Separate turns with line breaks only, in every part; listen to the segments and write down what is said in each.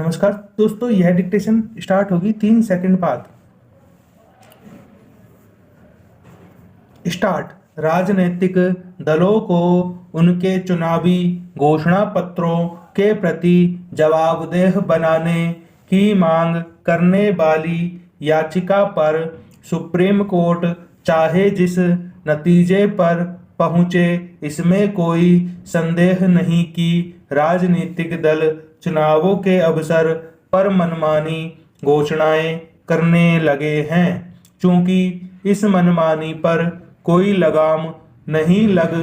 नमस्कार दोस्तों, यह डिक्टेशन स्टार्ट होगी 3 सेकंड बाद। स्टार्ट। राजनीतिक दलों को उनके चुनावी घोषणा पत्रों के प्रति जवाबदेह बनाने की मांग करने वाली याचिका पर सुप्रीम कोर्ट चाहे जिस नतीजे पर पहुंचे, इसमें कोई संदेह नहीं कि राजनीतिक दल चुनावों के अवसर पर मनमानी घोषणाएं करने लगे हैं। चूंकि इस मनमानी पर कोई लगाम नहीं लग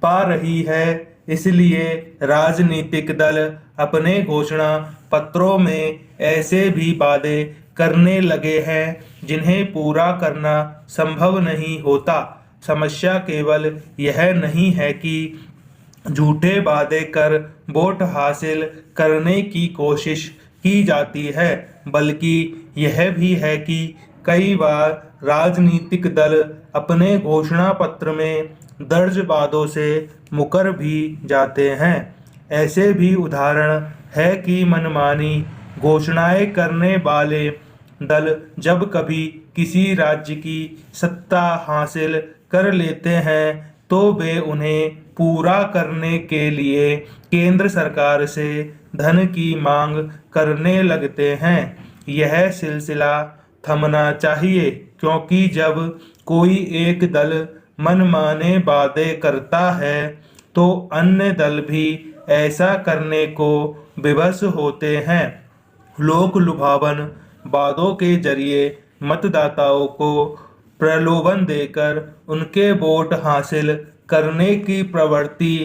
पा रही है, इसलिए राजनीतिक दल अपने घोषणा पत्रों में ऐसे भी वादे करने लगे हैं जिन्हें पूरा करना संभव नहीं होता। समस्या केवल यह नहीं है कि झूठे वादे कर वोट हासिल करने की कोशिश की जाती है, बल्कि यह भी है कि कई बार राजनीतिक दल अपने घोषणा पत्र में दर्ज वादों से मुकर भी जाते हैं। ऐसे भी उदाहरण है कि मनमानी घोषणाएं करने वाले दल जब कभी किसी राज्य की सत्ता हासिल कर लेते हैं तो वे उन्हें पूरा करने के लिए केंद्र सरकार से धन की मांग करने लगते हैं। यह सिलसिला थमना चाहिए, क्योंकि जब कोई एक दल मनमाने वादे करता है तो अन्य दल भी ऐसा करने को विवश होते हैं। लोक लुभावन वादों के जरिए मतदाताओं को प्रलोभन देकर उनके वोट हासिल करने की प्रवृत्ति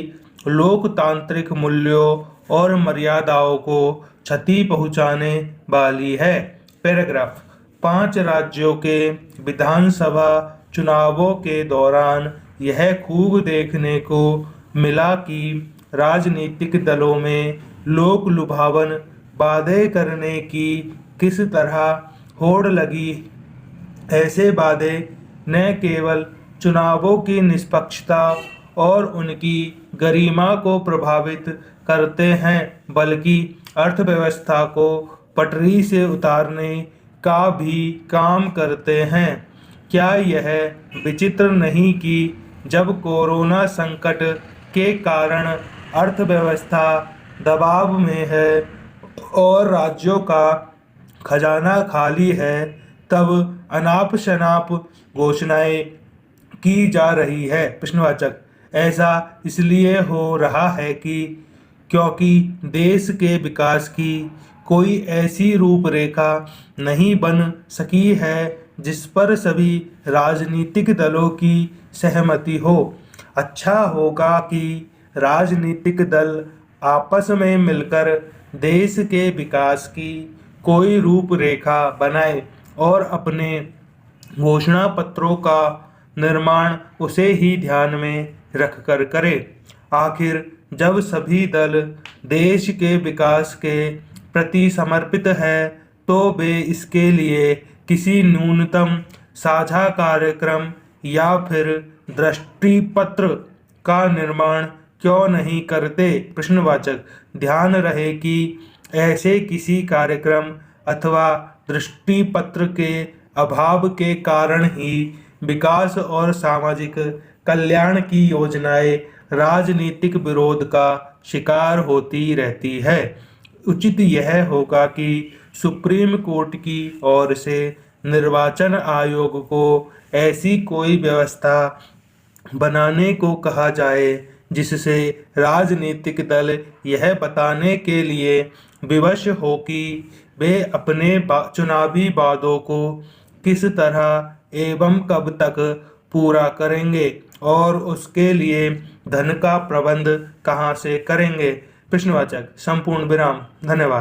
लोकतांत्रिक मूल्यों और मर्यादाओं को क्षति पहुंचाने वाली है। पैराग्राफ। 5 राज्यों के विधानसभा चुनावों के दौरान यह खूब देखने को मिला कि राजनीतिक दलों में लोक लुभावन वादे करने की किस तरह होड़ लगी। ऐसे वादे न केवल चुनावों की निष्पक्षता और उनकी गरिमा को प्रभावित करते हैं, बल्कि अर्थव्यवस्था को पटरी से उतारने का भी काम करते हैं। क्या यह विचित्र नहीं कि जब कोरोना संकट के कारण अर्थव्यवस्था दबाव में है और राज्यों का खजाना खाली है, तब अनाप शनाप घोषणाएं की जा रही है। प्रश्नवाचक। ऐसा इसलिए हो रहा है कि क्योंकि देश के विकास की कोई ऐसी रूपरेखा नहीं बन सकी है जिस पर सभी राजनीतिक दलों की सहमति हो। अच्छा होगा कि राजनीतिक दल आपस में मिलकर देश के विकास की कोई रूपरेखा बनाए और अपने घोषणा पत्रों का निर्माण उसे ही ध्यान में रखकर करे। आखिर जब सभी दल देश के विकास के प्रति समर्पित है तो वे इसके लिए किसी न्यूनतम साझा कार्यक्रम या फिर दृष्टि पत्र का निर्माण क्यों नहीं करते। प्रश्नवाचक। ध्यान रहे कि ऐसे किसी कार्यक्रम अथवा दृष्टि पत्र के अभाव के कारण ही विकास और सामाजिक कल्याण की योजनाएं राजनीतिक विरोध का शिकार होती रहती है। उचित यह होगा कि सुप्रीम कोर्ट की ओर से निर्वाचन आयोग को ऐसी कोई व्यवस्था बनाने को कहा जाए जिससे राजनीतिक दल यह बताने के लिए विवश हो कि वे अपने चुनावी वादों को किस तरह एवं कब तक पूरा करेंगे और उसके लिए धन का प्रबंध कहां से करेंगे। प्रश्नवाचक। संपूर्ण विराम। धन्यवाद।